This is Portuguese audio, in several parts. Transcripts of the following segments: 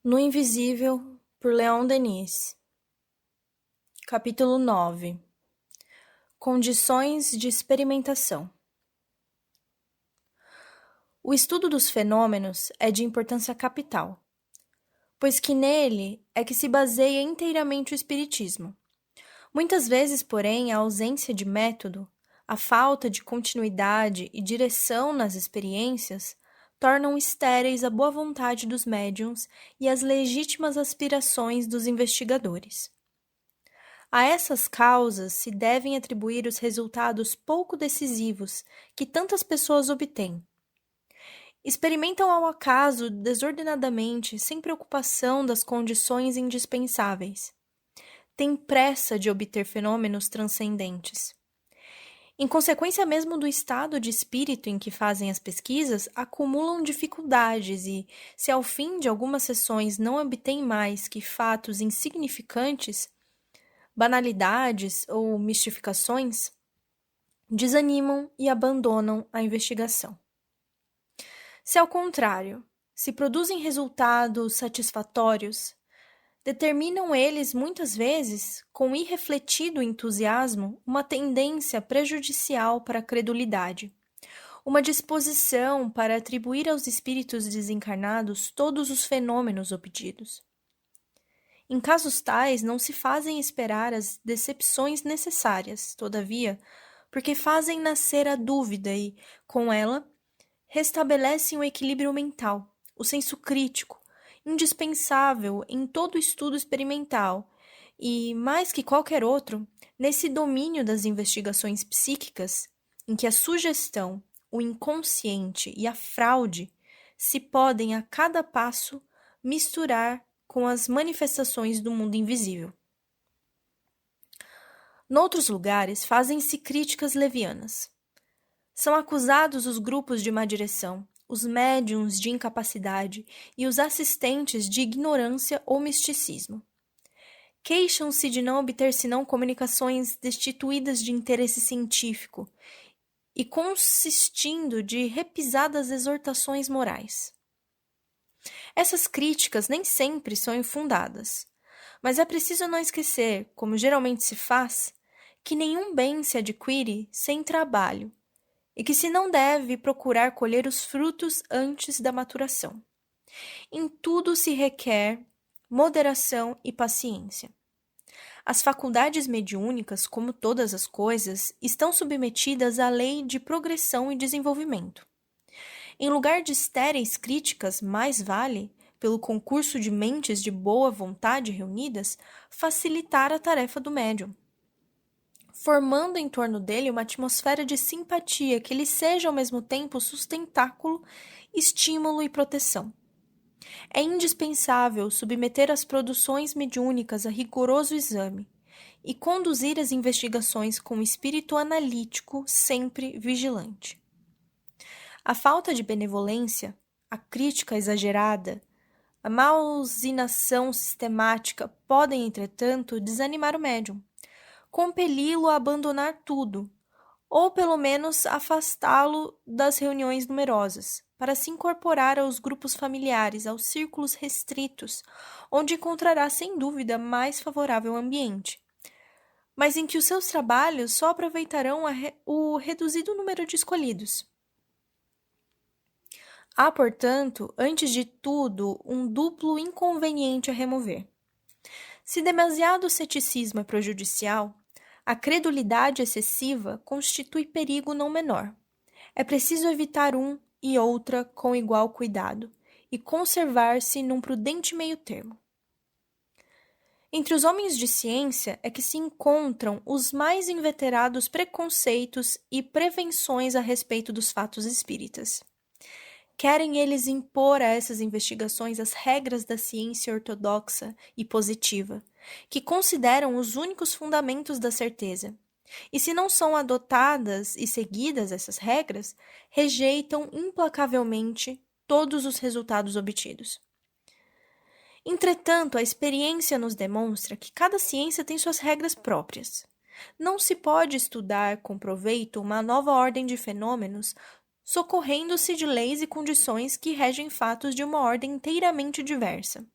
No Invisível, por Leon Denis. Capítulo 9. Condições de experimentação. O estudo dos fenômenos é de importância capital, pois que nele é que se baseia inteiramente o espiritismo. Muitas vezes, porém, a ausência de método, a falta de continuidade e direção nas experiências tornam estéreis a boa vontade dos médiuns e as legítimas aspirações dos investigadores. A essas causas se devem atribuir os resultados pouco decisivos que tantas pessoas obtêm. Experimentam ao acaso desordenadamente, sem preocupação das condições indispensáveis. Têm pressa de obter fenômenos transcendentes. Em consequência mesmo do estado de espírito em que fazem as pesquisas, acumulam dificuldades e, se ao fim de algumas sessões não obtêm mais que fatos insignificantes, banalidades ou mistificações, desanimam e abandonam a investigação. Se, ao contrário, se produzem resultados satisfatórios, determinam eles, muitas vezes, com irrefletido entusiasmo, uma tendência prejudicial para a credulidade, uma disposição para atribuir aos espíritos desencarnados todos os fenômenos obtidos. Em casos tais, não se fazem esperar as decepções necessárias, todavia, porque fazem nascer a dúvida e, com ela, restabelecem o equilíbrio mental, o senso crítico, indispensável em todo estudo experimental e, mais que qualquer outro, nesse domínio das investigações psíquicas, em que a sugestão, o inconsciente e a fraude se podem a cada passo misturar com as manifestações do mundo invisível. Noutros lugares, fazem-se críticas levianas. São acusados os grupos de má direção, os médiuns de incapacidade e os assistentes de ignorância ou misticismo. Queixam-se de não obter senão comunicações destituídas de interesse científico e consistindo de repisadas exortações morais. Essas críticas nem sempre são infundadas, mas é preciso não esquecer, como geralmente se faz, que nenhum bem se adquire sem trabalho e que se não deve procurar colher os frutos antes da maturação. Em tudo se requer moderação e paciência. As faculdades mediúnicas, como todas as coisas, estão submetidas à lei de progressão e desenvolvimento. Em lugar de estéreis críticas, mais vale, pelo concurso de mentes de boa vontade reunidas, facilitar a tarefa do médium, formando em torno dele uma atmosfera de simpatia que lhe seja ao mesmo tempo sustentáculo, estímulo e proteção. É indispensável submeter as produções mediúnicas a rigoroso exame e conduzir as investigações com espírito analítico sempre vigilante. A falta de benevolência, a crítica exagerada, a mausinação sistemática podem, entretanto, desanimar o médium, compeli-lo a abandonar tudo, ou pelo menos afastá-lo das reuniões numerosas, para se incorporar aos grupos familiares, aos círculos restritos, onde encontrará sem dúvida mais favorável ambiente, mas em que os seus trabalhos só aproveitarão o reduzido número de escolhidos. Há, portanto, antes de tudo, um duplo inconveniente a remover. Se demasiado ceticismo é prejudicial, a credulidade excessiva constitui perigo não menor. É preciso evitar um e outra com igual cuidado e conservar-se num prudente meio-termo. Entre os homens de ciência é que se encontram os mais inveterados preconceitos e prevenções a respeito dos fatos espíritas. Querem eles impor a essas investigações as regras da ciência ortodoxa e positiva, que consideram os únicos fundamentos da certeza. E se não são adotadas e seguidas essas regras, rejeitam implacavelmente todos os resultados obtidos. Entretanto, a experiência nos demonstra que cada ciência tem suas regras próprias. Não se pode estudar com proveito uma nova ordem de fenômenos socorrendo-se de leis e condições que regem fatos de uma ordem inteiramente diversa.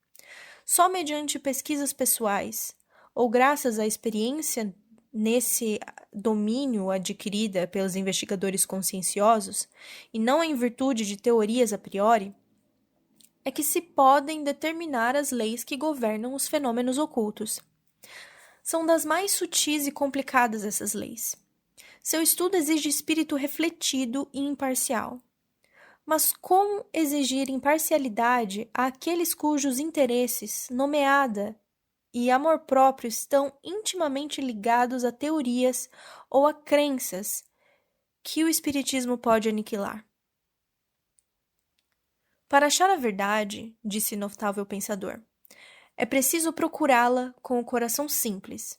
Só mediante pesquisas pessoais, ou graças à experiência nesse domínio adquirida pelos investigadores conscienciosos, e não em virtude de teorias a priori, é que se podem determinar as leis que governam os fenômenos ocultos. São das mais sutis e complicadas essas leis. Seu estudo exige espírito refletido e imparcial. Mas como exigir imparcialidade àqueles cujos interesses, nomeada e amor próprio estão intimamente ligados a teorias ou a crenças que o espiritismo pode aniquilar? Para achar a verdade, disse notável pensador, é preciso procurá-la com o coração simples.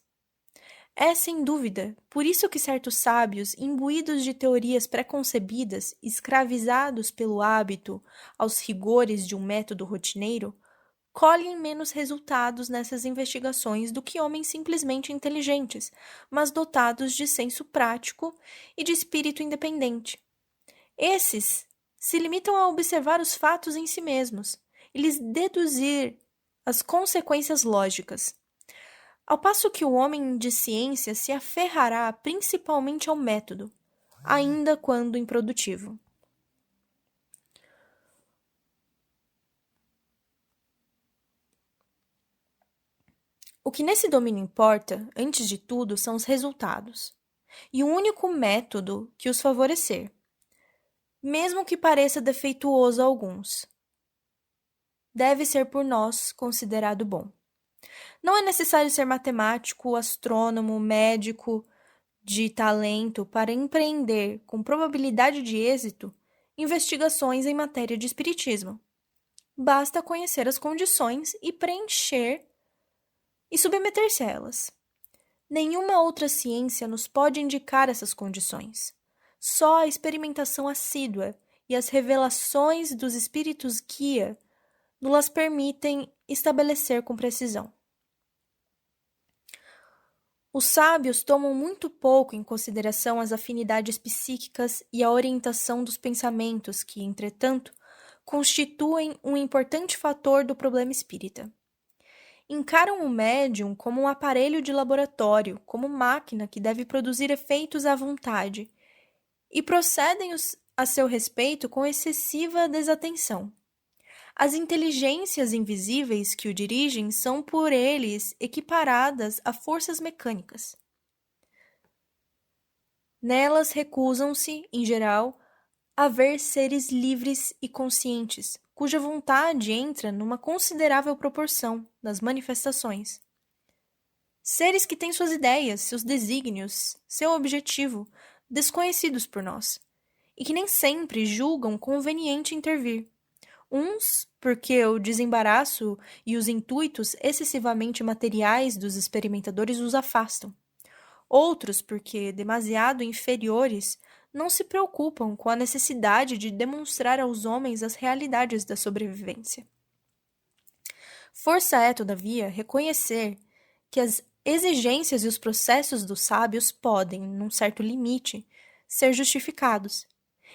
É, sem dúvida, por isso que certos sábios, imbuídos de teorias preconcebidas, escravizados pelo hábito aos rigores de um método rotineiro, colhem menos resultados nessas investigações do que homens simplesmente inteligentes, mas dotados de senso prático e de espírito independente. Esses se limitam a observar os fatos em si mesmos e lhes deduzir as consequências lógicas, ao passo que o homem de ciência se aferrará principalmente ao método, ainda quando improdutivo. O que nesse domínio importa, antes de tudo, são os resultados, e o único método que os favorecer, mesmo que pareça defeituoso a alguns, deve ser por nós considerado bom. Não é necessário ser matemático, astrônomo, médico de talento para empreender, com probabilidade de êxito, investigações em matéria de espiritismo. Basta conhecer as condições e preencher e submeter-se a elas. Nenhuma outra ciência nos pode indicar essas condições. Só a experimentação assídua e as revelações dos espíritos guia nos permitem estabelecer com precisão. Os sábios tomam muito pouco em consideração as afinidades psíquicas e a orientação dos pensamentos que, entretanto, constituem um importante fator do problema espírita. Encaram o médium como um aparelho de laboratório, como máquina que deve produzir efeitos à vontade, e procedem a seu respeito com excessiva desatenção. As inteligências invisíveis que o dirigem são por eles equiparadas a forças mecânicas. Nelas recusam-se, em geral, a ver seres livres e conscientes, cuja vontade entra numa considerável proporção nas manifestações. Seres que têm suas ideias, seus desígnios, seu objetivo, desconhecidos por nós, e que nem sempre julgam conveniente intervir. Uns, porque o desembaraço e os intuitos excessivamente materiais dos experimentadores os afastam. Outros, porque, demasiado inferiores, não se preocupam com a necessidade de demonstrar aos homens as realidades da sobrevivência. Força é, todavia, reconhecer que as exigências e os processos dos sábios podem, num certo limite, ser justificados,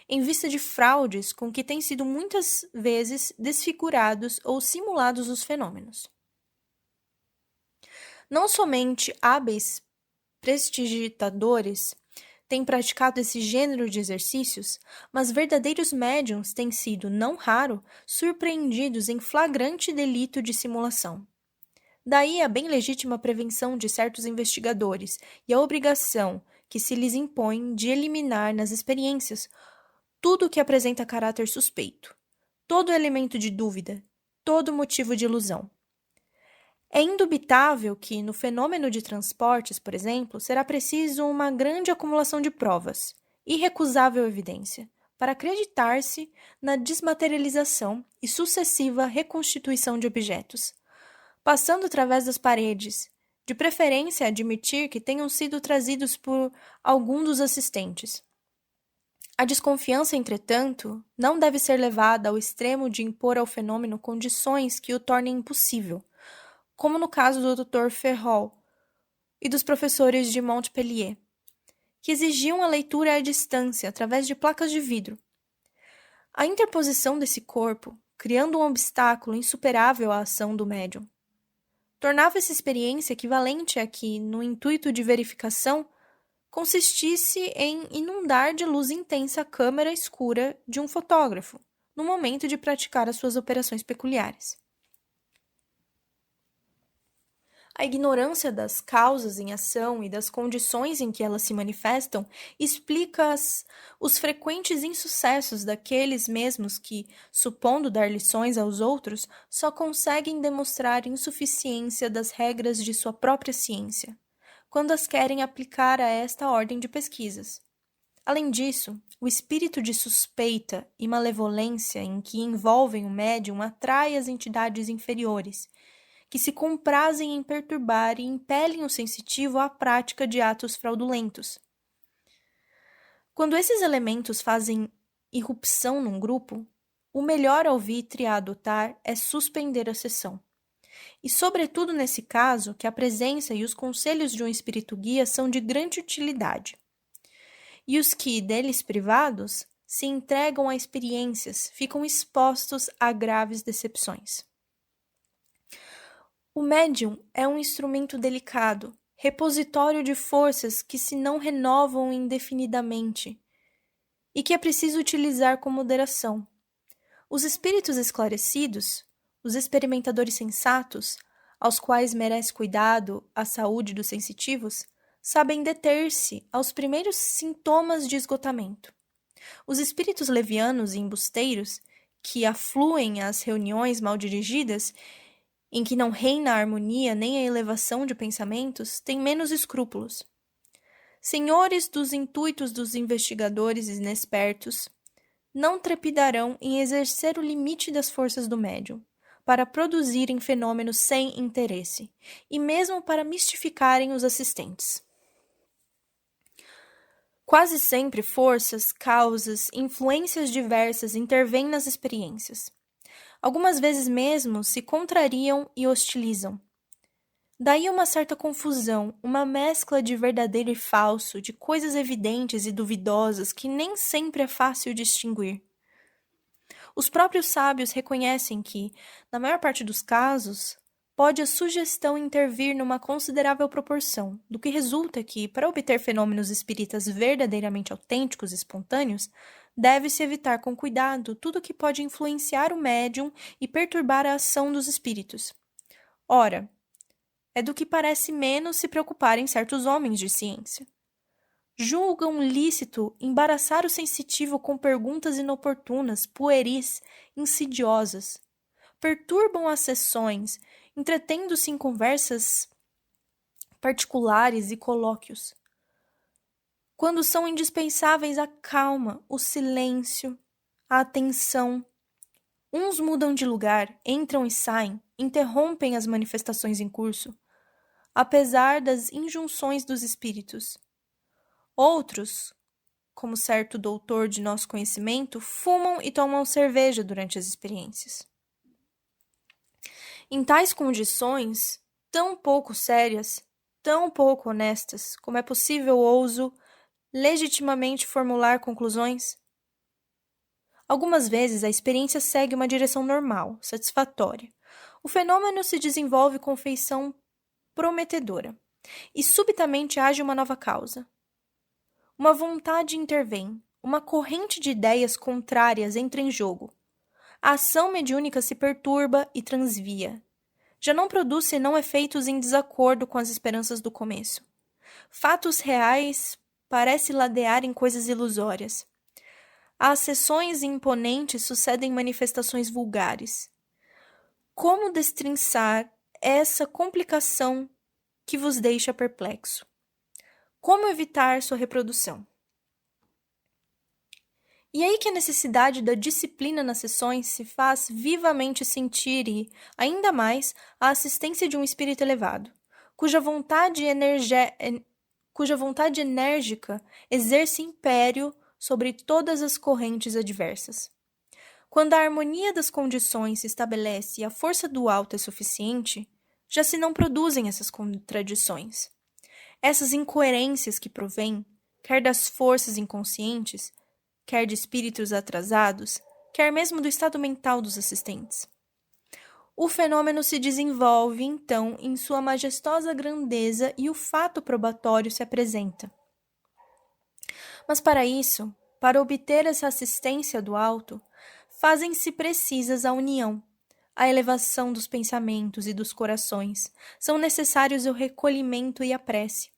em vista de fraudes com que têm sido muitas vezes desfigurados ou simulados os fenômenos. Não somente hábeis prestidigitadores têm praticado esse gênero de exercícios, mas verdadeiros médiuns têm sido, não raro, surpreendidos em flagrante delito de simulação. Daí a bem legítima prevenção de certos investigadores e a obrigação que se lhes impõe de eliminar nas experiências tudo o que apresenta caráter suspeito, todo elemento de dúvida, todo motivo de ilusão. É indubitável que, no fenômeno de transportes, por exemplo, será preciso uma grande acumulação de provas, irrecusável evidência, para acreditar-se na desmaterialização e sucessiva reconstituição de objetos, passando através das paredes, de preferência admitir que tenham sido trazidos por algum dos assistentes. A desconfiança, entretanto, não deve ser levada ao extremo de impor ao fenômeno condições que o tornem impossível, como no caso do Dr. Ferrol e dos professores de Montpellier, que exigiam a leitura à distância através de placas de vidro. A interposição desse corpo, criando um obstáculo insuperável à ação do médium, tornava essa experiência equivalente a que, no intuito de verificação, consistisse em inundar de luz intensa a câmera escura de um fotógrafo, no momento de praticar as suas operações peculiares. A ignorância das causas em ação e das condições em que elas se manifestam explica os frequentes insucessos daqueles mesmos que, supondo dar lições aos outros, só conseguem demonstrar insuficiência das regras de sua própria ciência, quando as querem aplicar a esta ordem de pesquisas. Além disso, o espírito de suspeita e malevolência em que envolvem o médium atrai as entidades inferiores, que se comprazem em perturbar e impelem o sensitivo à prática de atos fraudulentos. Quando esses elementos fazem irrupção num grupo, o melhor alvitre a adotar é suspender a sessão. E, sobretudo nesse caso, que a presença e os conselhos de um espírito guia são de grande utilidade. E os que, deles privados, se entregam a experiências, ficam expostos a graves decepções. O médium é um instrumento delicado, repositório de forças que se não renovam indefinidamente e que é preciso utilizar com moderação. Os espíritos esclarecidos, os experimentadores sensatos, aos quais merece cuidado a saúde dos sensitivos, sabem deter-se aos primeiros sintomas de esgotamento. Os espíritos levianos e embusteiros, que afluem às reuniões mal dirigidas, em que não reina a harmonia nem a elevação de pensamentos, têm menos escrúpulos. Senhores dos intuitos dos investigadores inexpertos, não trepidarão em exercer o limite das forças do médium, para produzirem fenômenos sem interesse, e mesmo para mistificarem os assistentes. Quase sempre forças, causas, influências diversas intervêm nas experiências. Algumas vezes mesmo se contrariam e hostilizam. Daí uma certa confusão, uma mescla de verdadeiro e falso, de coisas evidentes e duvidosas que nem sempre é fácil distinguir. Os próprios sábios reconhecem que, na maior parte dos casos, pode a sugestão intervir numa considerável proporção, do que resulta que, para obter fenômenos espíritas verdadeiramente autênticos e espontâneos, deve-se evitar com cuidado tudo que pode influenciar o médium e perturbar a ação dos espíritos. Ora, é do que parece menos se preocuparem certos homens de ciência. Julgam lícito embaraçar o sensitivo com perguntas inoportunas, pueris, insidiosas. Perturbam as sessões, entretendo-se em conversas particulares e colóquios. Quando são indispensáveis a calma, o silêncio, a atenção. Uns mudam de lugar, entram e saem, interrompem as manifestações em curso, apesar das injunções dos espíritos. Outros, como certo doutor de nosso conhecimento, fumam e tomam cerveja durante as experiências. Em tais condições, tão pouco sérias, tão pouco honestas, como é possível ouso legitimamente formular conclusões? Algumas vezes a experiência segue uma direção normal, satisfatória. O fenômeno se desenvolve com feição prometedora e subitamente age uma nova causa. Uma vontade intervém, uma corrente de ideias contrárias entra em jogo. A ação mediúnica se perturba e transvia. Já não produz senão efeitos em desacordo com as esperanças do começo. Fatos reais parecem ladear em coisas ilusórias. Às sessões imponentes sucedem manifestações vulgares. Como destrinçar essa complicação que vos deixa perplexo? Como evitar sua reprodução? E aí que a necessidade da disciplina nas sessões se faz vivamente sentir e, ainda mais, a assistência de um espírito elevado, cuja vontade enérgica exerce império sobre todas as correntes adversas. Quando a harmonia das condições se estabelece e a força do alto é suficiente, já se não produzem essas contradições. Essas incoerências que provêm, quer das forças inconscientes, quer de espíritos atrasados, quer mesmo do estado mental dos assistentes. O fenômeno se desenvolve, então, em sua majestosa grandeza e o fato probatório se apresenta. Mas para isso, para obter essa assistência do alto, fazem-se precisas a união, a elevação dos pensamentos e dos corações. São necessários o recolhimento e a prece.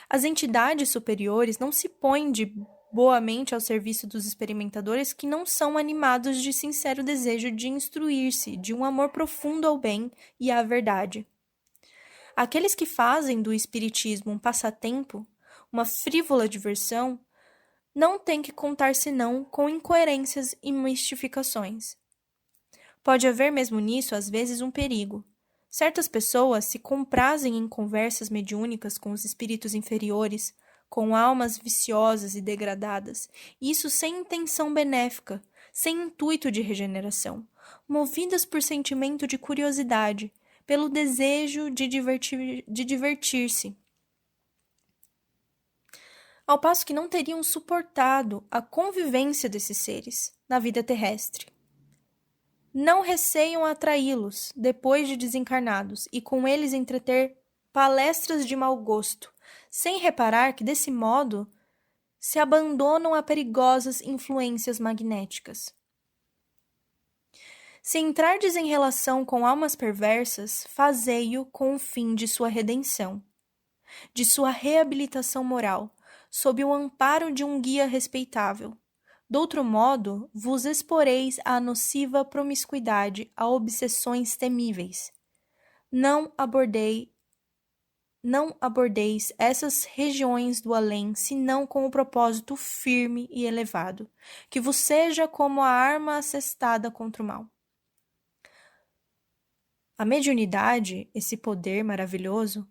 As entidades superiores não se põem de boamente ao serviço dos experimentadores que não são animados de sincero desejo de instruir-se, de um amor profundo ao bem e à verdade. Aqueles que fazem do espiritismo um passatempo, uma frívola diversão, não têm que contar senão com incoerências e mistificações. Pode haver mesmo nisso, às vezes, um perigo. Certas pessoas se comprazem em conversas mediúnicas com os espíritos inferiores, com almas viciosas e degradadas, isso sem intenção benéfica, sem intuito de regeneração, movidas por sentimento de curiosidade, pelo desejo de divertir-se. Ao passo que não teriam suportado a convivência desses seres na vida terrestre. Não receiam atraí-los depois de desencarnados e com eles entreter palestras de mau gosto, sem reparar que, desse modo, se abandonam a perigosas influências magnéticas. Se entrardes em relação com almas perversas, fazei-o com o fim de sua redenção, de sua reabilitação moral, sob o amparo de um guia respeitável. Doutro modo, vos exporeis à nociva promiscuidade, a obsessões temíveis. Não abordeis essas regiões do além, senão com o propósito firme e elevado, que vos seja como a arma assestada contra o mal. A mediunidade, esse poder maravilhoso,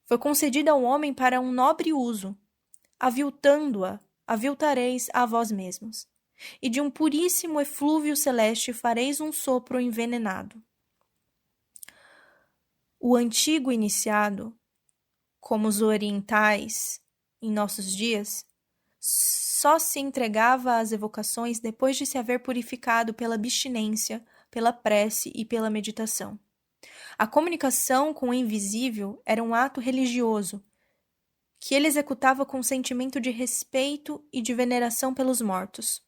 foi concedida ao homem para um nobre uso. Aviltando-a, aviltareis a vós mesmos, e de um puríssimo eflúvio celeste fareis um sopro envenenado. O antigo iniciado, como os orientais em nossos dias, só se entregava às evocações depois de se haver purificado pela abstinência, pela prece e pela meditação. A comunicação com o invisível era um ato religioso, que ele executava com sentimento de respeito e de veneração pelos mortos.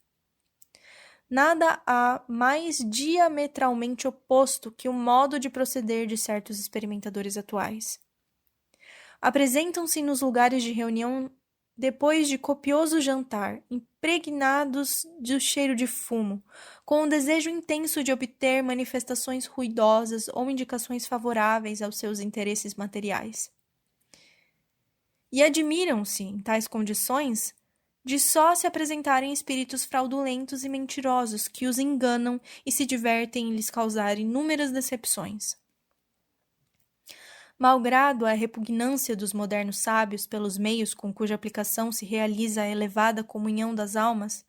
Nada há mais diametralmente oposto que o modo de proceder de certos experimentadores atuais. Apresentam-se nos lugares de reunião depois de copioso jantar, impregnados do cheiro de fumo, com um desejo intenso de obter manifestações ruidosas ou indicações favoráveis aos seus interesses materiais. E admiram-se, em tais condições, de só se apresentarem espíritos fraudulentos e mentirosos que os enganam e se divertem em lhes causar inúmeras decepções. Malgrado a repugnância dos modernos sábios pelos meios com cuja aplicação se realiza a elevada comunhão das almas,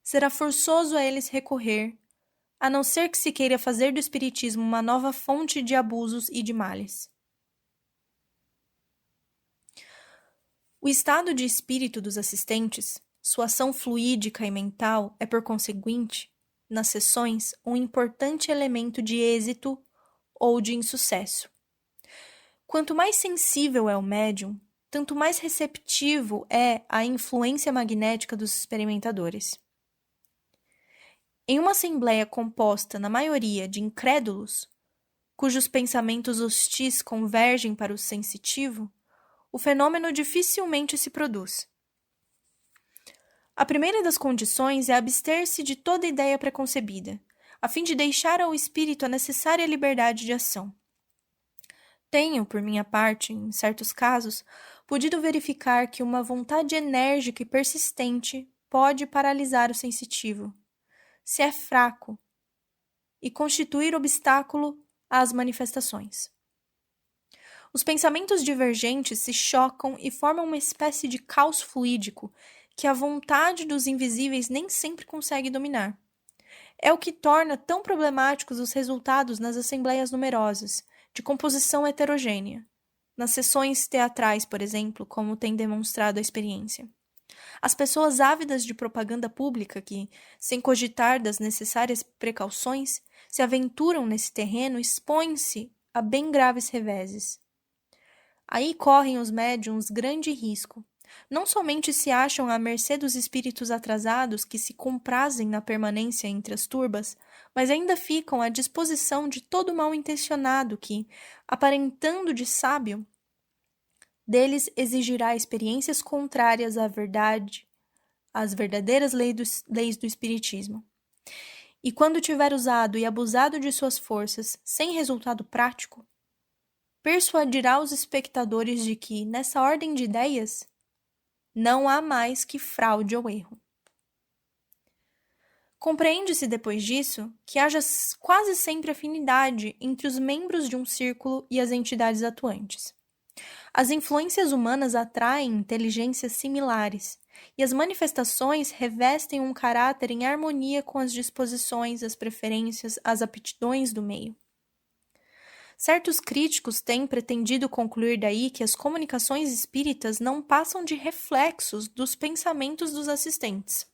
será forçoso a eles recorrer, a não ser que se queira fazer do espiritismo uma nova fonte de abusos e de males. O estado de espírito dos assistentes, sua ação fluídica e mental é, por conseguinte, nas sessões, um importante elemento de êxito ou de insucesso. Quanto mais sensível é o médium, tanto mais receptivo é à influência magnética dos experimentadores. Em uma assembleia composta, na maioria, de incrédulos, cujos pensamentos hostis convergem para o sensitivo, o fenômeno dificilmente se produz. A primeira das condições é abster-se de toda ideia preconcebida, a fim de deixar ao espírito a necessária liberdade de ação. Tenho, por minha parte, em certos casos, podido verificar que uma vontade enérgica e persistente pode paralisar o sensitivo, se é fraco, e constituir obstáculo às manifestações. Os pensamentos divergentes se chocam e formam uma espécie de caos fluídico que a vontade dos invisíveis nem sempre consegue dominar. É o que torna tão problemáticos os resultados nas assembleias numerosas, de composição heterogênea. Nas sessões teatrais, por exemplo, como tem demonstrado a experiência. As pessoas ávidas de propaganda pública que, sem cogitar das necessárias precauções, se aventuram nesse terreno, expõem-se a bem graves reveses. Aí correm os médiuns grande risco. Não somente se acham à mercê dos espíritos atrasados que se comprazem na permanência entre as turbas, mas ainda ficam à disposição de todo mal-intencionado que, aparentando de sábio, deles exigirá experiências contrárias à verdade, às verdadeiras leis do Espiritismo. E quando tiver usado e abusado de suas forças sem resultado prático, persuadirá os espectadores de que, nessa ordem de ideias, não há mais que fraude ou erro. Compreende-se depois disso que haja quase sempre afinidade entre os membros de um círculo e as entidades atuantes. As influências humanas atraem inteligências similares, e as manifestações revestem um caráter em harmonia com as disposições, as preferências, as aptidões do meio. Certos críticos têm pretendido concluir daí que as comunicações espíritas não passam de reflexos dos pensamentos dos assistentes.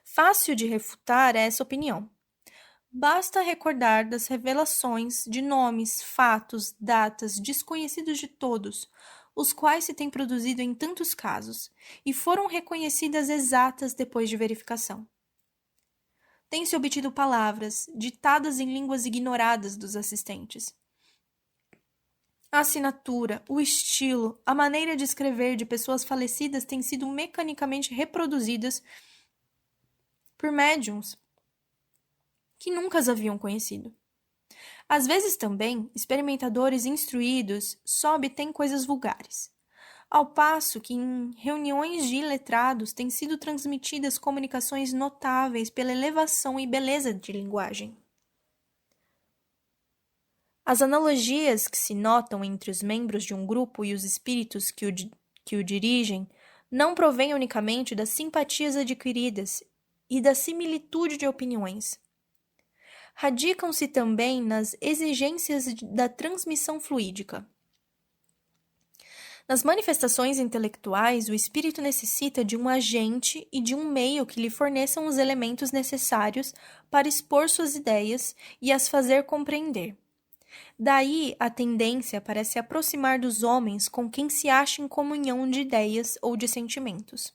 Fácil de refutar essa opinião. Basta recordar das revelações de nomes, fatos, datas desconhecidos de todos, os quais se têm produzido em tantos casos, e foram reconhecidas exatas depois de verificação. Tem-se obtido palavras, ditadas em línguas ignoradas dos assistentes. A assinatura, o estilo, a maneira de escrever de pessoas falecidas têm sido mecanicamente reproduzidas por médiuns que nunca as haviam conhecido. Às vezes também, experimentadores instruídos só obtêm coisas vulgares, ao passo que em reuniões de iletrados têm sido transmitidas comunicações notáveis pela elevação e beleza de linguagem. As analogias que se notam entre os membros de um grupo e os espíritos que o dirigem não provêm unicamente das simpatias adquiridas e da similitude de opiniões. Radicam-se também nas exigências da transmissão fluídica. Nas manifestações intelectuais, o espírito necessita de um agente e de um meio que lhe forneçam os elementos necessários para expor suas ideias e as fazer compreender. Daí a tendência para se aproximar dos homens com quem se acha em comunhão de ideias ou de sentimentos.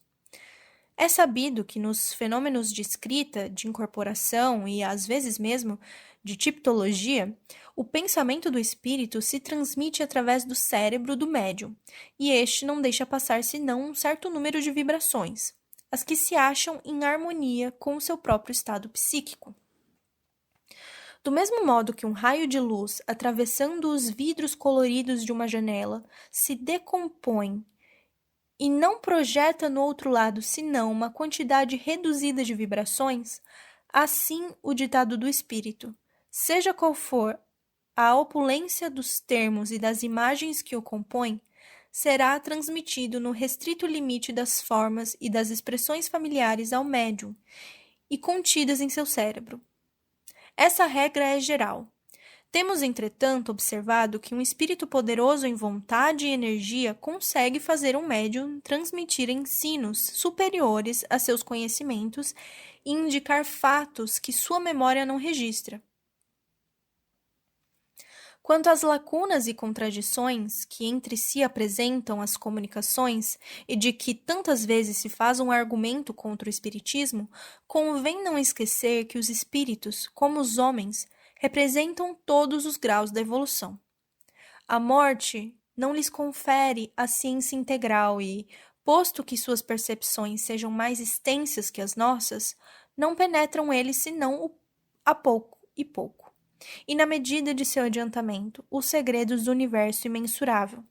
É sabido que nos fenômenos de escrita, de incorporação e, às vezes mesmo, de tipologia, o pensamento do espírito se transmite através do cérebro do médium, e este não deixa passar senão um certo número de vibrações, as que se acham em harmonia com o seu próprio estado psíquico. Do mesmo modo que um raio de luz, atravessando os vidros coloridos de uma janela, se decompõe e não projeta no outro lado senão uma quantidade reduzida de vibrações, assim o ditado do espírito, seja qual for a opulência dos termos e das imagens que o compõem, será transmitido no restrito limite das formas e das expressões familiares ao médium e contidas em seu cérebro. Essa regra é geral. Temos, entretanto, observado que um espírito poderoso em vontade e energia consegue fazer um médium transmitir ensinos superiores a seus conhecimentos e indicar fatos que sua memória não registra. Quanto às lacunas e contradições que entre si apresentam as comunicações e de que tantas vezes se faz um argumento contra o espiritismo, convém não esquecer que os espíritos, como os homens, representam todos os graus da evolução. A morte não lhes confere a ciência integral e, posto que suas percepções sejam mais extensas que as nossas, não penetram eles senão a pouco e pouco, e na medida de seu adiantamento, os segredos do universo imensurável.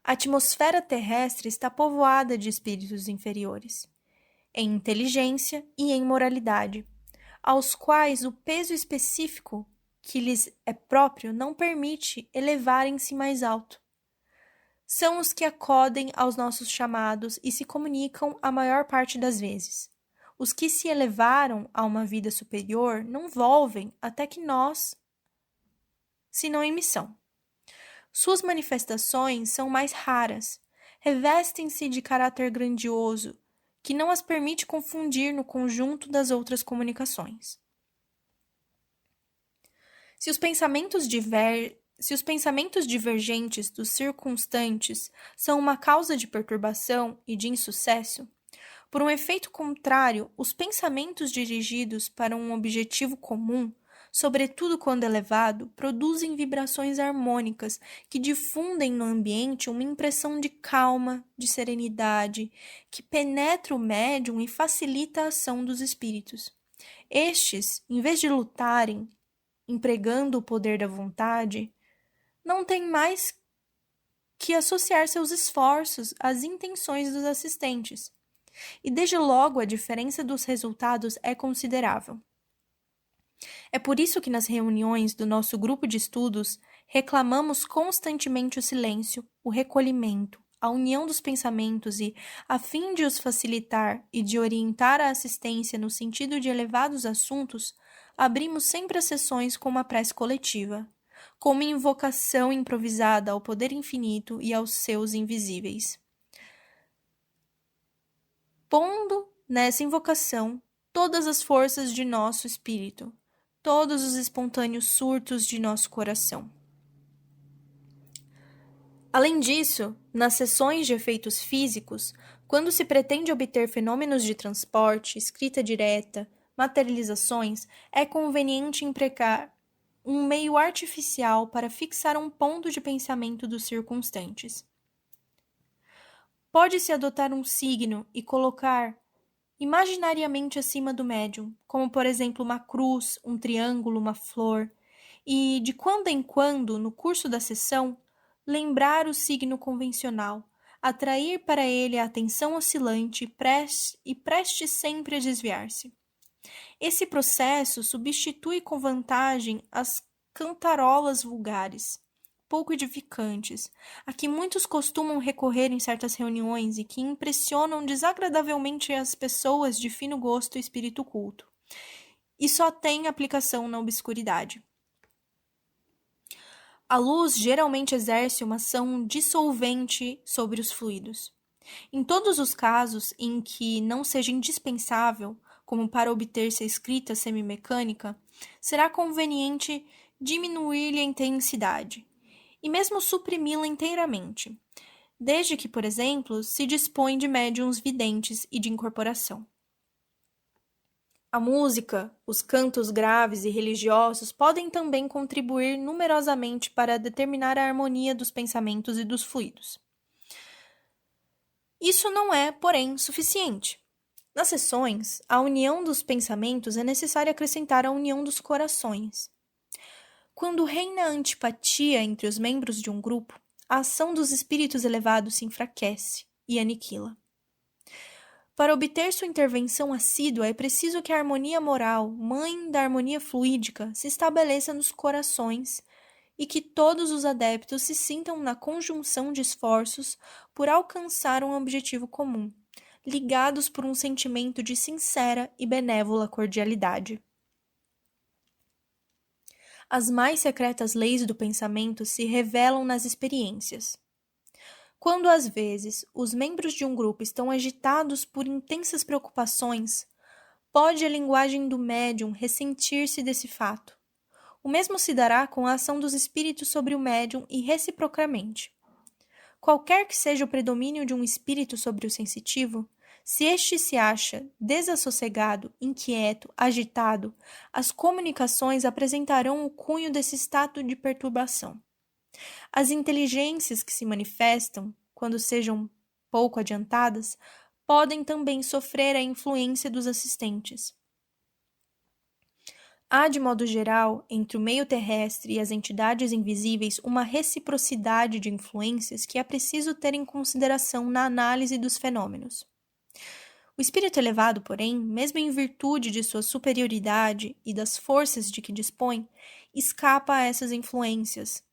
A atmosfera terrestre está povoada de espíritos inferiores, em inteligência e em moralidade, aos quais o peso específico que lhes é próprio não permite elevarem-se mais alto. São os que acodem aos nossos chamados e se comunicam a maior parte das vezes. Os que se elevaram a uma vida superior não volvem até que nós, se não em missão. Suas manifestações são mais raras, revestem-se de caráter grandioso, que não as permite confundir no conjunto das outras comunicações. Se os pensamentos divergentes dos circunstantes são uma causa de perturbação e de insucesso, por um efeito contrário, os pensamentos dirigidos para um objetivo comum, sobretudo quando elevado, produzem vibrações harmônicas que difundem no ambiente uma impressão de calma, de serenidade, que penetra o médium e facilita a ação dos espíritos. Estes, em vez de lutarem, empregando o poder da vontade, não têm mais que associar seus esforços às intenções dos assistentes. E desde logo a diferença dos resultados é considerável. É por isso que nas reuniões do nosso grupo de estudos reclamamos constantemente o silêncio, o recolhimento, a união dos pensamentos e, a fim de os facilitar e de orientar a assistência no sentido de elevados assuntos, abrimos sempre as sessões com uma prece coletiva, com uma invocação improvisada ao poder infinito e aos seus invisíveis. Pondo nessa invocação todas as forças de nosso espírito, todos os espontâneos surtos de nosso coração. Além disso, nas sessões de efeitos físicos, quando se pretende obter fenômenos de transporte, escrita direta, materializações, é conveniente empregar um meio artificial para fixar um ponto de pensamento dos circunstantes. Pode-se adotar um signo e colocar imaginariamente acima do médium, como por exemplo uma cruz, um triângulo, uma flor, e de quando em quando, no curso da sessão, lembrar o signo convencional, atrair para ele a atenção oscilante e preste sempre a desviar-se. Esse processo substitui com vantagem as cantarolas vulgares, pouco edificantes, a que muitos costumam recorrer em certas reuniões e que impressionam desagradavelmente as pessoas de fino gosto e espírito culto, e só têm aplicação na obscuridade. A luz geralmente exerce uma ação dissolvente sobre os fluidos. Em todos os casos em que não seja indispensável, como para obter-se a escrita semimecânica, será conveniente diminuir-lhe a intensidade, e mesmo suprimi-la inteiramente, desde que, por exemplo, se dispõe de médiuns videntes e de incorporação. A música, os cantos graves e religiosos podem também contribuir numerosamente para determinar a harmonia dos pensamentos e dos fluidos. Isso não é, porém, suficiente. Nas sessões, a união dos pensamentos é necessário acrescentar a união dos corações. Quando reina a antipatia entre os membros de um grupo, a ação dos espíritos elevados se enfraquece e aniquila. Para obter sua intervenção assídua, é preciso que a harmonia moral, mãe da harmonia fluídica, se estabeleça nos corações e que todos os adeptos se sintam na conjunção de esforços por alcançar um objetivo comum, ligados por um sentimento de sincera e benévola cordialidade. As mais secretas leis do pensamento se revelam nas experiências. Quando, às vezes, os membros de um grupo estão agitados por intensas preocupações, pode a linguagem do médium ressentir-se desse fato. O mesmo se dará com a ação dos espíritos sobre o médium e reciprocamente. Qualquer que seja o predomínio de um espírito sobre o sensitivo, se este se acha desassossegado, inquieto, agitado, as comunicações apresentarão o cunho desse estado de perturbação. As inteligências que se manifestam, quando sejam pouco adiantadas, podem também sofrer a influência dos assistentes. Há, de modo geral, entre o meio terrestre e as entidades invisíveis, uma reciprocidade de influências que é preciso ter em consideração na análise dos fenômenos. O espírito elevado, porém, mesmo em virtude de sua superioridade e das forças de que dispõe, escapa a essas influências,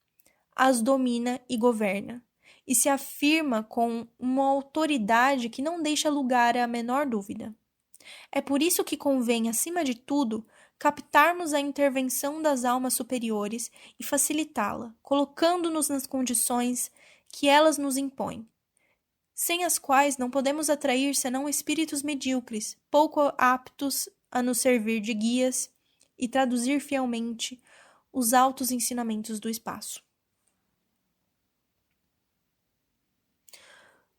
as domina e governa, e se afirma com uma autoridade que não deixa lugar à menor dúvida. É por isso que convém, acima de tudo, captarmos a intervenção das almas superiores e facilitá-la, colocando-nos nas condições que elas nos impõem, sem as quais não podemos atrair senão espíritos medíocres, pouco aptos a nos servir de guias e traduzir fielmente os altos ensinamentos do espaço.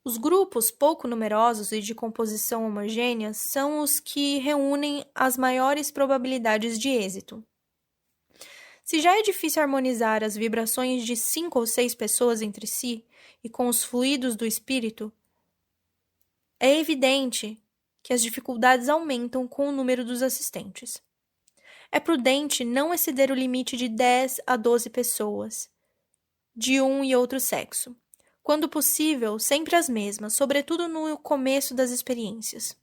Os grupos pouco numerosos e de composição homogênea são os que reúnem as maiores probabilidades de êxito. Se já é difícil harmonizar as vibrações de 5 ou 6 pessoas entre si e com os fluidos do espírito, é evidente que as dificuldades aumentam com o número dos assistentes. É prudente não exceder o limite de 10 a 12 pessoas, de um e outro sexo. Quando possível, sempre as mesmas, sobretudo no começo das experiências.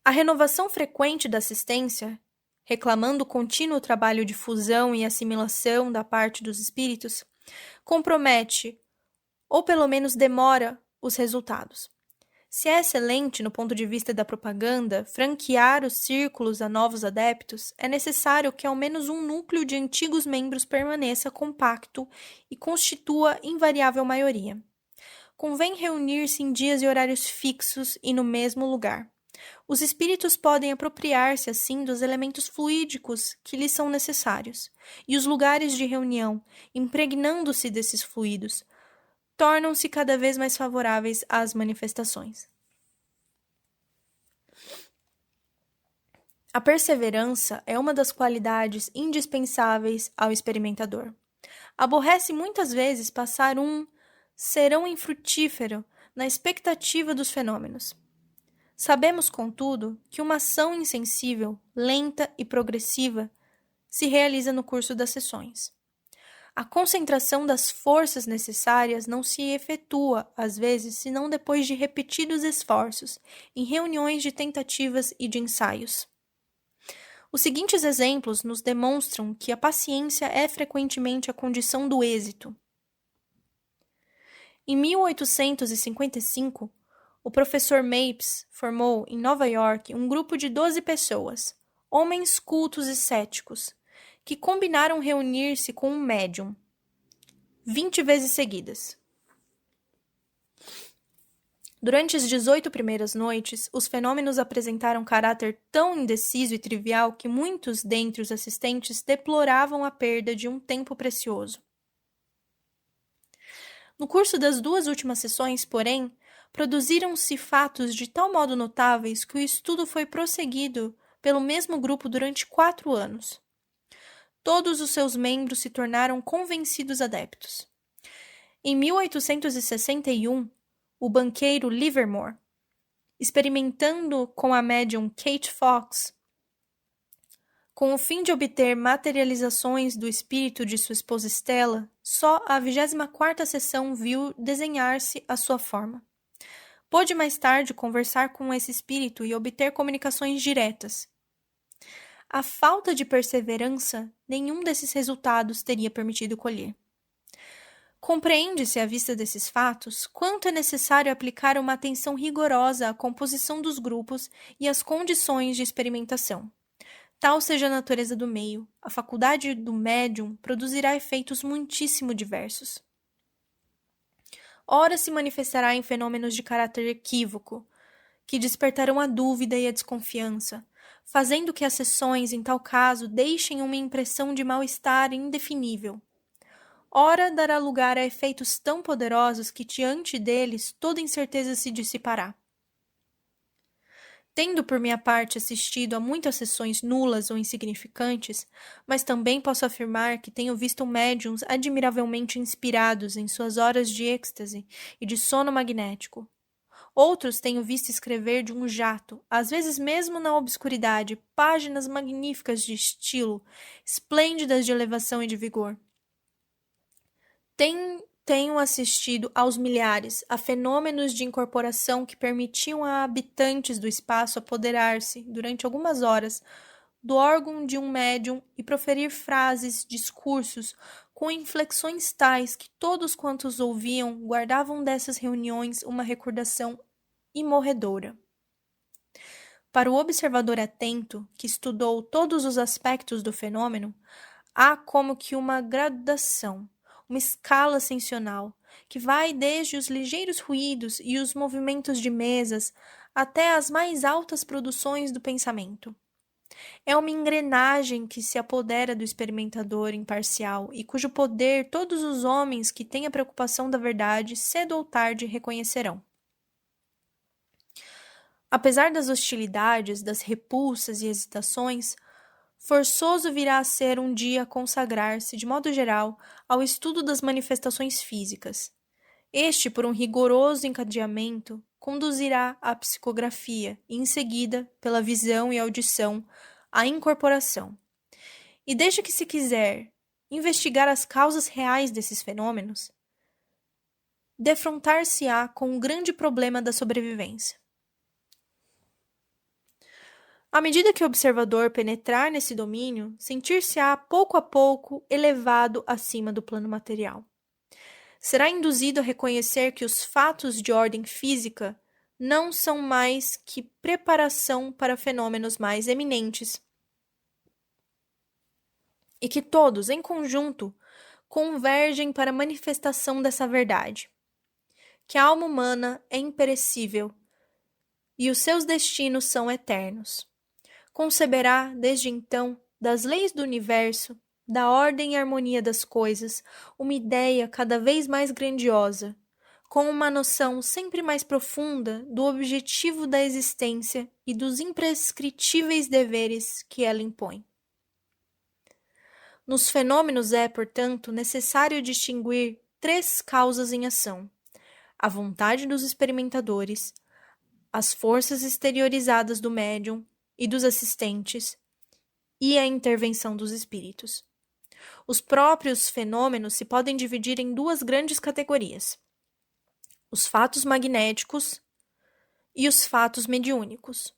A renovação frequente da assistência, reclamando o contínuo trabalho de fusão e assimilação da parte dos espíritos, compromete, ou pelo menos demora, os resultados. Se é excelente no ponto de vista da propaganda franquear os círculos a novos adeptos, é necessário que ao menos um núcleo de antigos membros permaneça compacto e constitua invariável maioria. Convém reunir-se em dias e horários fixos e no mesmo lugar. Os espíritos podem apropriar-se, assim, dos elementos fluídicos que lhes são necessários, e os lugares de reunião, impregnando-se desses fluidos, tornam-se cada vez mais favoráveis às manifestações. A perseverança é uma das qualidades indispensáveis ao experimentador. Aborrece muitas vezes passar um serão infrutífero na expectativa dos fenômenos. Sabemos, contudo, que uma ação insensível, lenta e progressiva se realiza no curso das sessões. A concentração das forças necessárias não se efetua, às vezes, senão depois de repetidos esforços, em reuniões de tentativas e de ensaios. Os seguintes exemplos nos demonstram que a paciência é frequentemente a condição do êxito. Em 1855, o professor Mapes formou, em Nova York, um grupo de 12 pessoas, homens cultos e céticos, que combinaram reunir-se com um médium 20 vezes seguidas. Durante as 18 primeiras noites, os fenômenos apresentaram caráter tão indeciso e trivial que muitos dentre os assistentes deploravam a perda de um tempo precioso. No curso das 2 últimas sessões, porém, produziram-se fatos de tal modo notáveis que o estudo foi prosseguido pelo mesmo grupo durante 4 anos. Todos os seus membros se tornaram convencidos adeptos. Em 1861, o banqueiro Livermore, experimentando com a médium Kate Fox, com o fim de obter materializações do espírito de sua esposa Stella, só a 24ª sessão viu desenhar-se a sua forma. Pôde mais tarde conversar com esse espírito e obter comunicações diretas. A falta de perseverança, nenhum desses resultados teria permitido colher. Compreende-se, à vista desses fatos, quanto é necessário aplicar uma atenção rigorosa à composição dos grupos e às condições de experimentação. Tal seja a natureza do meio, a faculdade do médium produzirá efeitos muitíssimo diversos. Ora se manifestará em fenômenos de caráter equívoco, que despertarão a dúvida e a desconfiança, fazendo que as sessões, em tal caso, deixem uma impressão de mal-estar indefinível. Ora dará lugar a efeitos tão poderosos que, diante deles, toda incerteza se dissipará. Tendo por minha parte assistido a muitas sessões nulas ou insignificantes, mas também posso afirmar que tenho visto médiuns admiravelmente inspirados em suas horas de êxtase e de sono magnético. Outros tenho visto escrever de um jato, às vezes mesmo na obscuridade, páginas magníficas de estilo, esplêndidas de elevação e de vigor. Tenho assistido aos milhares, a fenômenos de incorporação que permitiam a habitantes do espaço apoderar-se, durante algumas horas, do órgão de um médium e proferir frases, discursos, com inflexões tais que todos quantos ouviam guardavam dessas reuniões uma recordação imorredora. Para o observador atento, que estudou todos os aspectos do fenômeno, há como que uma gradação, uma escala ascensional, que vai desde os ligeiros ruídos e os movimentos de mesas até as mais altas produções do pensamento. É uma engrenagem que se apodera do experimentador imparcial e cujo poder todos os homens que têm a preocupação da verdade cedo ou tarde reconhecerão. Apesar das hostilidades, das repulsas e hesitações, forçoso virá a ser um dia consagrar-se, de modo geral, ao estudo das manifestações físicas. Este, por um rigoroso encadeamento, conduzirá à psicografia e, em seguida, pela visão e audição, à incorporação. E desde que se quiser investigar as causas reais desses fenômenos, defrontar-se-á com o grande problema da sobrevivência. À medida que o observador penetrar nesse domínio, sentir-se-á pouco a pouco elevado acima do plano material. Será induzido a reconhecer que os fatos de ordem física não são mais que preparação para fenômenos mais eminentes e que todos, em conjunto, convergem para a manifestação dessa verdade, que a alma humana é imperecível e os seus destinos são eternos. Conceberá, desde então, das leis do universo, da ordem e harmonia das coisas, uma ideia cada vez mais grandiosa, com uma noção sempre mais profunda do objetivo da existência e dos imprescritíveis deveres que ela impõe. Nos fenômenos é, portanto, necessário distinguir 3 causas em ação: a vontade dos experimentadores, as forças exteriorizadas do médium e dos assistentes e a intervenção dos espíritos. Os próprios fenômenos se podem dividir em 2 grandes categorias: os fatos magnéticos e os fatos mediúnicos.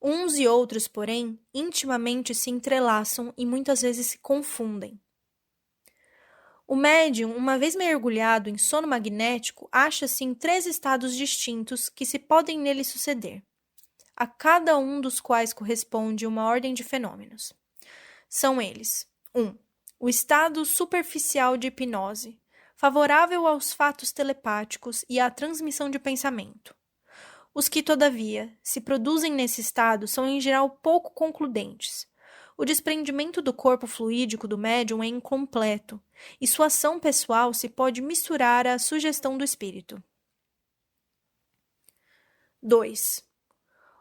Uns e outros, porém, intimamente se entrelaçam e muitas vezes se confundem. O médium, uma vez mergulhado em sono magnético, acha-se em 3 estados distintos que se podem nele suceder, a cada um dos quais corresponde uma ordem de fenômenos. São eles: 1. O estado superficial de hipnose, favorável aos fatos telepáticos e à transmissão de pensamento. Os que, todavia, se produzem nesse estado são em geral pouco concludentes. O desprendimento do corpo fluídico do médium é incompleto, e sua ação pessoal se pode misturar à sugestão do espírito. 2.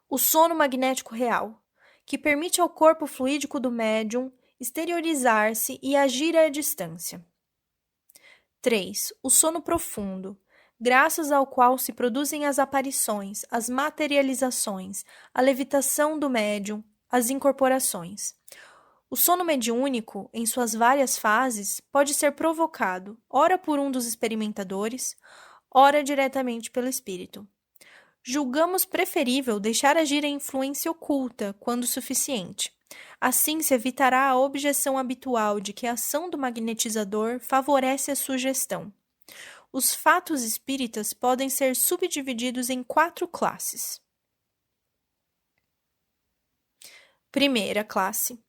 O sono magnético real, que permite ao corpo fluídico do médium exteriorizar-se e agir à distância. 3. O sono profundo, graças ao qual se produzem as aparições, as materializações, a levitação do médium, as incorporações. O sono mediúnico, em suas várias fases, pode ser provocado, ora por um dos experimentadores, ora diretamente pelo espírito. Julgamos preferível deixar agir a influência oculta, quando suficiente. Assim se evitará a objeção habitual de que a ação do magnetizador favorece a sugestão. Os fatos espíritas podem ser subdivididos em 4 classes. Primeira classe: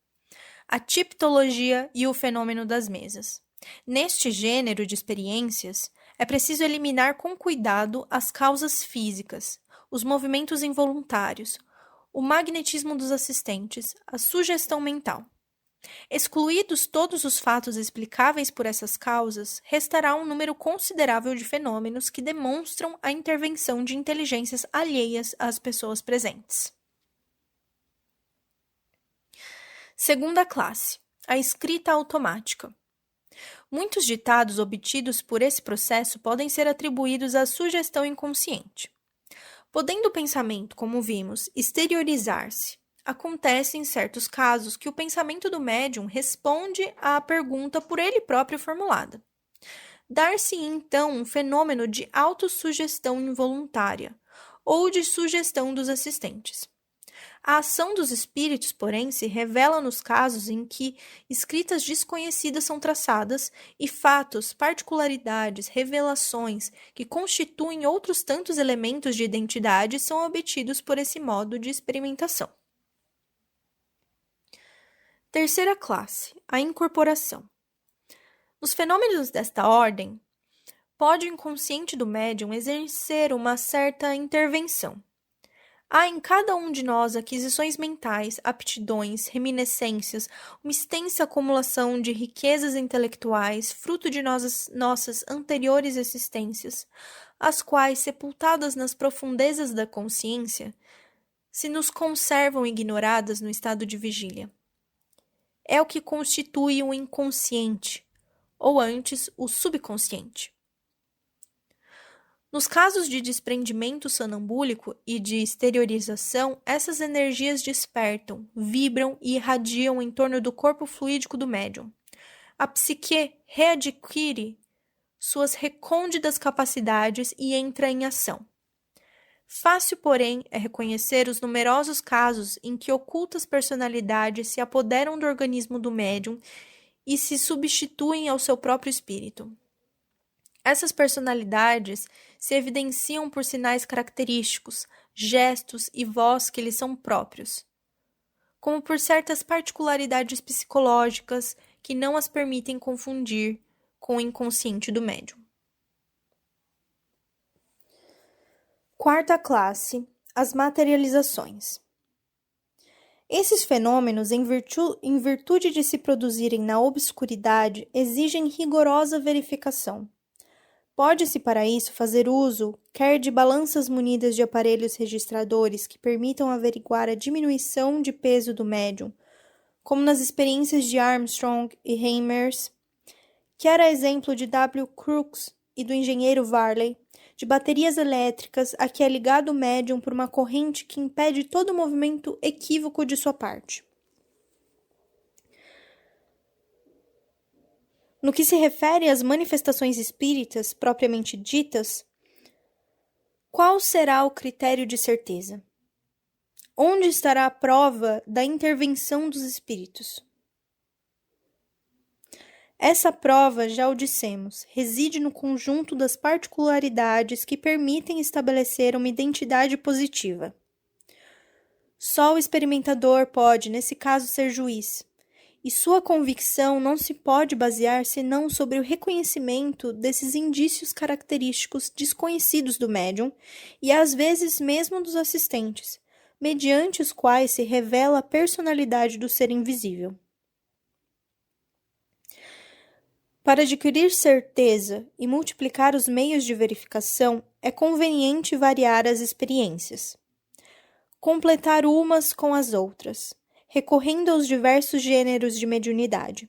a tipologia e o fenômeno das mesas. Neste gênero de experiências, é preciso eliminar com cuidado as causas físicas, os movimentos involuntários, o magnetismo dos assistentes, a sugestão mental. Excluídos todos os fatos explicáveis por essas causas, restará um número considerável de fenômenos que demonstram a intervenção de inteligências alheias às pessoas presentes. Segunda classe: a escrita automática. Muitos ditados obtidos por esse processo podem ser atribuídos à sugestão inconsciente. Podendo o pensamento, como vimos, exteriorizar-se, acontece em certos casos que o pensamento do médium responde à pergunta por ele próprio formulada. Dar-se então um fenômeno de autossugestão involuntária ou de sugestão dos assistentes. A ação dos espíritos, porém, se revela nos casos em que escritas desconhecidas são traçadas e fatos, particularidades, revelações que constituem outros tantos elementos de identidade são obtidos por esse modo de experimentação. Terceira classe: a incorporação. Nos fenômenos desta ordem, pode o inconsciente do médium exercer uma certa intervenção. Há em cada um de nós aquisições mentais, aptidões, reminiscências, uma extensa acumulação de riquezas intelectuais, fruto de nossas anteriores existências, as quais, sepultadas nas profundezas da consciência, se nos conservam ignoradas no estado de vigília. É o que constitui o inconsciente, ou antes, o subconsciente. Nos casos de desprendimento sonambúlico e de exteriorização, essas energias despertam, vibram e irradiam em torno do corpo fluídico do médium. A psique readquire suas recônditas capacidades e entra em ação. Fácil, porém, é reconhecer os numerosos casos em que ocultas personalidades se apoderam do organismo do médium e se substituem ao seu próprio espírito. Essas personalidades se evidenciam por sinais característicos, gestos e voz que lhes são próprios, como por certas particularidades psicológicas que não as permitem confundir com o inconsciente do médium. Quarta classe, as materializações. Esses fenômenos, em virtude de se produzirem na obscuridade, exigem rigorosa verificação. Pode-se, para isso, fazer uso, quer de balanças munidas de aparelhos registradores que permitam averiguar a diminuição de peso do médium, como nas experiências de Armstrong e Reimers, que era exemplo de W. Crookes e do engenheiro Varley, de baterias elétricas a que é ligado o médium por uma corrente que impede todo movimento equívoco de sua parte. No que se refere às manifestações espíritas propriamente ditas, qual será o critério de certeza? Onde estará a prova da intervenção dos espíritos? Essa prova, já o dissemos, reside no conjunto das particularidades que permitem estabelecer uma identidade positiva. Só o experimentador pode, nesse caso, ser juiz, e sua convicção não se pode basear senão sobre o reconhecimento desses indícios característicos desconhecidos do médium e às vezes mesmo dos assistentes, mediante os quais se revela a personalidade do ser invisível. Para adquirir certeza e multiplicar os meios de verificação, é conveniente variar as experiências, completar umas com as outras, recorrendo aos diversos gêneros de mediunidade.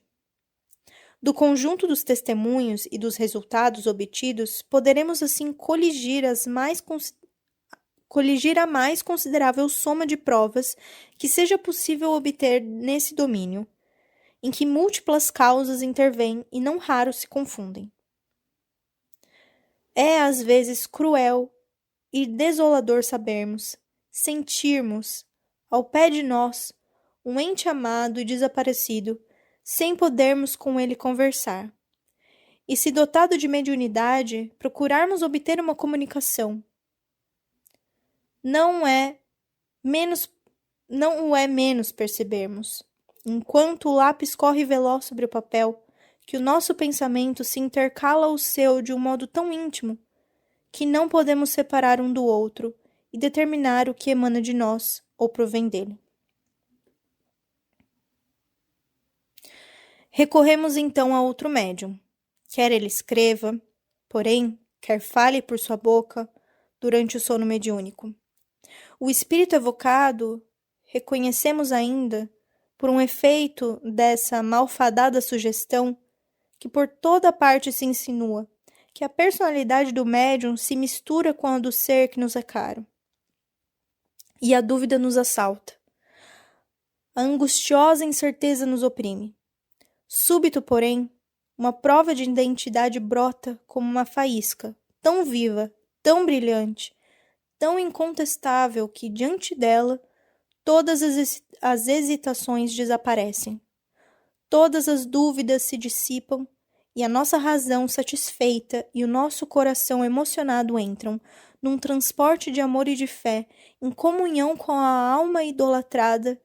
Do conjunto dos testemunhos e dos resultados obtidos, poderemos assim coligir a mais considerável soma de provas que seja possível obter nesse domínio, em que múltiplas causas intervêm e não raro se confundem. É às vezes cruel e desolador sabermos, sentirmos, ao pé de nós, um ente amado e desaparecido, sem podermos com ele conversar. E se dotado de mediunidade, procurarmos obter uma comunicação. Não o é menos percebermos, enquanto o lápis corre veloz sobre o papel, que o nosso pensamento se intercala ao seu de um modo tão íntimo, que não podemos separar um do outro e determinar o que emana de nós ou provém dele. Recorremos então a outro médium, quer ele escreva, porém, quer fale por sua boca durante o sono mediúnico. O espírito evocado, reconhecemos ainda, por um efeito dessa malfadada sugestão, que por toda parte se insinua, que a personalidade do médium se mistura com a do ser que nos é caro. E a dúvida nos assalta. A angustiosa incerteza nos oprime. Súbito, porém, uma prova de identidade brota como uma faísca, tão viva, tão brilhante, tão incontestável que, diante dela, todas as hesitações desaparecem. Todas as dúvidas se dissipam e a nossa razão satisfeita e o nosso coração emocionado entram num transporte de amor e de fé, em comunhão com a alma idolatrada,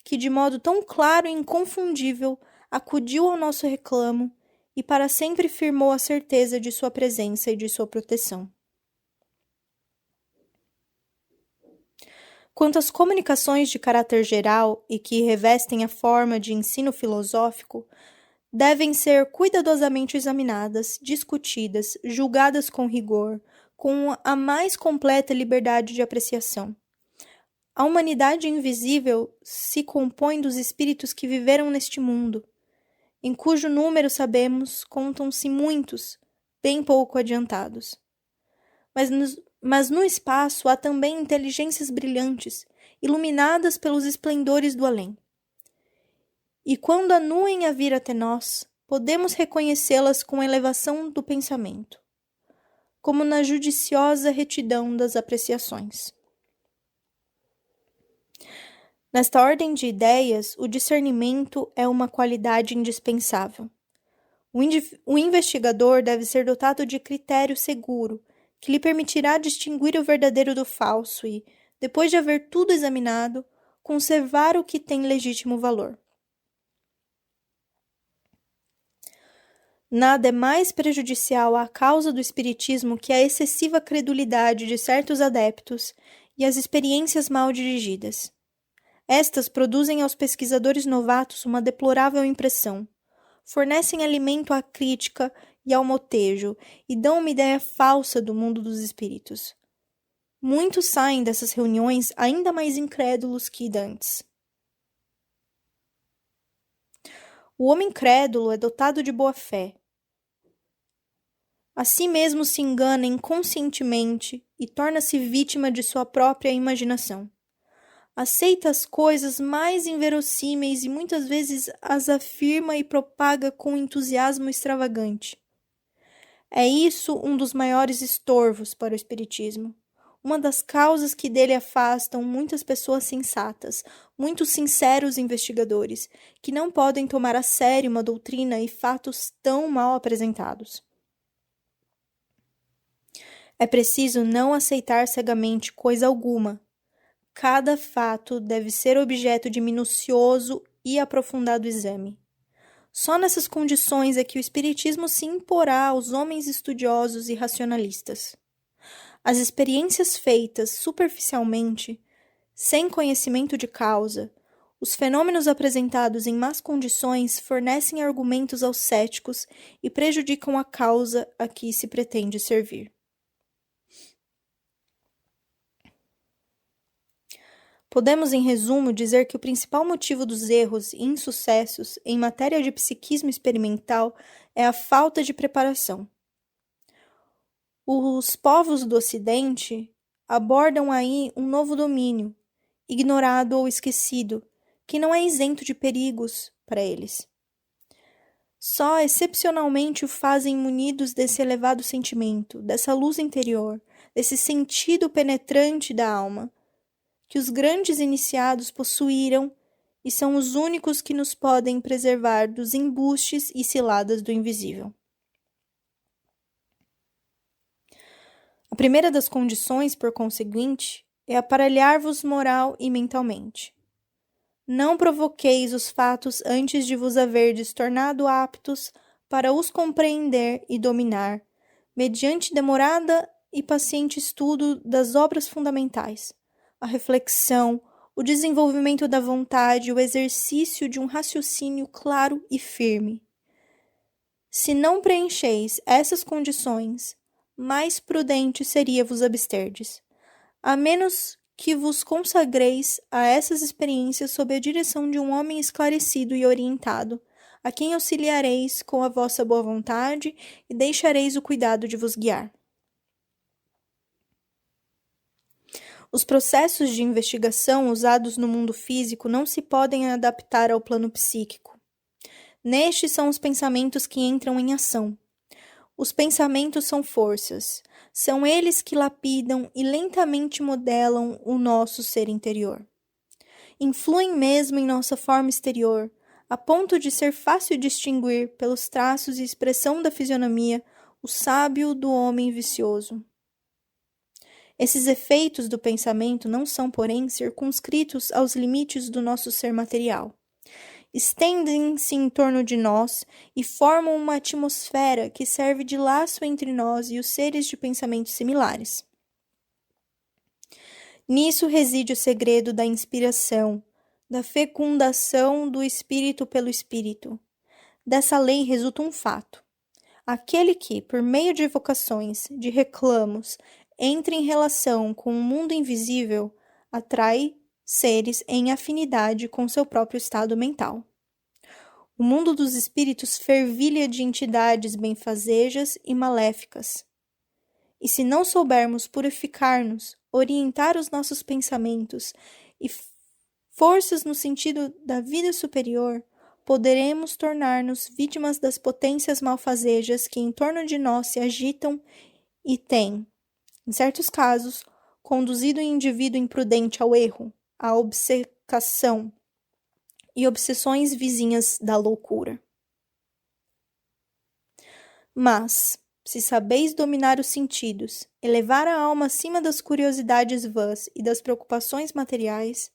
que de modo tão claro e inconfundível acudiu ao nosso reclamo e para sempre firmou a certeza de sua presença e de sua proteção. Quanto às comunicações de caráter geral e que revestem a forma de ensino filosófico, devem ser cuidadosamente examinadas, discutidas, julgadas com rigor, com a mais completa liberdade de apreciação. A humanidade invisível se compõe dos espíritos que viveram neste mundo, em cujo número sabemos contam-se muitos, bem pouco adiantados. Mas no espaço há também inteligências brilhantes, iluminadas pelos esplendores do além. E quando anuem a vir até nós, podemos reconhecê-las com a elevação do pensamento, como na judiciosa retidão das apreciações. Nesta ordem de ideias, o discernimento é uma qualidade indispensável. O investigador deve ser dotado de critério seguro, que lhe permitirá distinguir o verdadeiro do falso e, depois de haver tudo examinado, conservar o que tem legítimo valor. Nada é mais prejudicial à causa do espiritismo que a excessiva credulidade de certos adeptos e as experiências mal dirigidas. Estas produzem aos pesquisadores novatos uma deplorável impressão, fornecem alimento à crítica e ao motejo e dão uma ideia falsa do mundo dos espíritos. Muitos saem dessas reuniões ainda mais incrédulos que dantes. O homem crédulo é dotado de boa fé. A si mesmo se engana inconscientemente e torna-se vítima de sua própria imaginação. Aceita as coisas mais inverossímeis e muitas vezes as afirma e propaga com entusiasmo extravagante. É isso um dos maiores estorvos para o espiritismo. Uma das causas que dele afastam muitas pessoas sensatas, muitos sinceros investigadores, que não podem tomar a sério uma doutrina e fatos tão mal apresentados. É preciso não aceitar cegamente coisa alguma. Cada fato deve ser objeto de minucioso e aprofundado exame. Só nessas condições é que o espiritismo se imporá aos homens estudiosos e racionalistas. As experiências feitas superficialmente, sem conhecimento de causa, os fenômenos apresentados em más condições fornecem argumentos aos céticos e prejudicam a causa a que se pretende servir. Podemos, em resumo, dizer que o principal motivo dos erros e insucessos em matéria de psiquismo experimental é a falta de preparação. Os povos do Ocidente abordam aí um novo domínio, ignorado ou esquecido, que não é isento de perigos para eles. Só excepcionalmente o fazem munidos desse elevado sentimento, dessa luz interior, desse sentido penetrante da alma, que os grandes iniciados possuíram e são os únicos que nos podem preservar dos embustes e ciladas do invisível. A primeira das condições, por conseguinte, é aparelhar-vos moral e mentalmente. Não provoqueis os fatos antes de vos haverdes tornado aptos para os compreender e dominar, mediante demorada e paciente estudo das obras fundamentais, a reflexão, o desenvolvimento da vontade, o exercício de um raciocínio claro e firme. Se não preencheis essas condições, mais prudente seria vos absterdes, a menos que vos consagreis a essas experiências sob a direção de um homem esclarecido e orientado, a quem auxiliareis com a vossa boa vontade e deixareis o cuidado de vos guiar. Os processos de investigação usados no mundo físico não se podem adaptar ao plano psíquico. Nestes são os pensamentos que entram em ação. Os pensamentos são forças. São eles que lapidam e lentamente modelam o nosso ser interior. Influem mesmo em nossa forma exterior, a ponto de ser fácil distinguir, pelos traços e expressão da fisionomia, o sábio do homem vicioso. Esses efeitos do pensamento não são, porém, circunscritos aos limites do nosso ser material. Estendem-se em torno de nós e formam uma atmosfera que serve de laço entre nós e os seres de pensamentos similares. Nisso reside o segredo da inspiração, da fecundação do espírito pelo espírito. Dessa lei resulta um fato. Aquele que, por meio de evocações, de reclamos, entra em relação com o mundo invisível, atrai seres em afinidade com seu próprio estado mental. O mundo dos espíritos fervilha de entidades benfazejas e maléficas. E se não soubermos purificar-nos, orientar os nossos pensamentos e forças no sentido da vida superior, poderemos tornar-nos vítimas das potências malfazejas que em torno de nós se agitam e têm, em certos casos, conduzido o indivíduo imprudente ao erro, à obcecação e obsessões vizinhas da loucura. Mas, se sabeis dominar os sentidos, elevar a alma acima das curiosidades vãs e das preocupações materiais,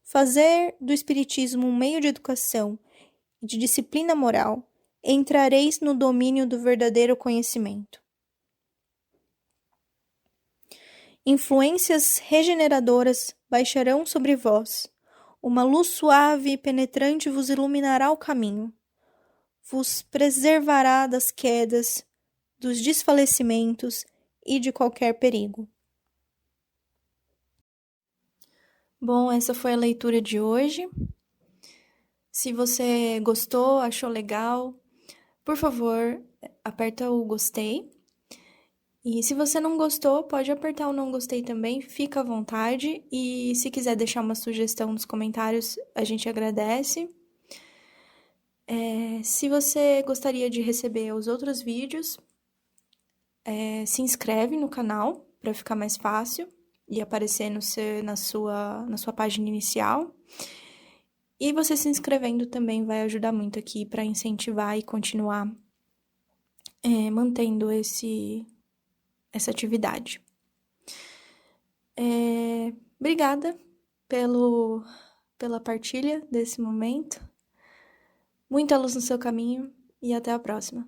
fazer do espiritismo um meio de educação e de disciplina moral, entrareis no domínio do verdadeiro conhecimento. Influências regeneradoras baixarão sobre vós, uma luz suave e penetrante vos iluminará o caminho, vos preservará das quedas, dos desfalecimentos e de qualquer perigo. Bom, essa foi a leitura de hoje. Se você gostou, achou legal, por favor, aperta o gostei. E se você não gostou, pode apertar o não gostei também, fica à vontade. E se quiser deixar uma sugestão nos comentários, a gente agradece. Se você gostaria de receber os outros vídeos, se inscreve no canal para ficar mais fácil e aparecer na sua página inicial. E você se inscrevendo também vai ajudar muito aqui para incentivar e continuar mantendo essa atividade. Obrigada pela partilha desse momento. Muita luz no seu caminho e até a próxima.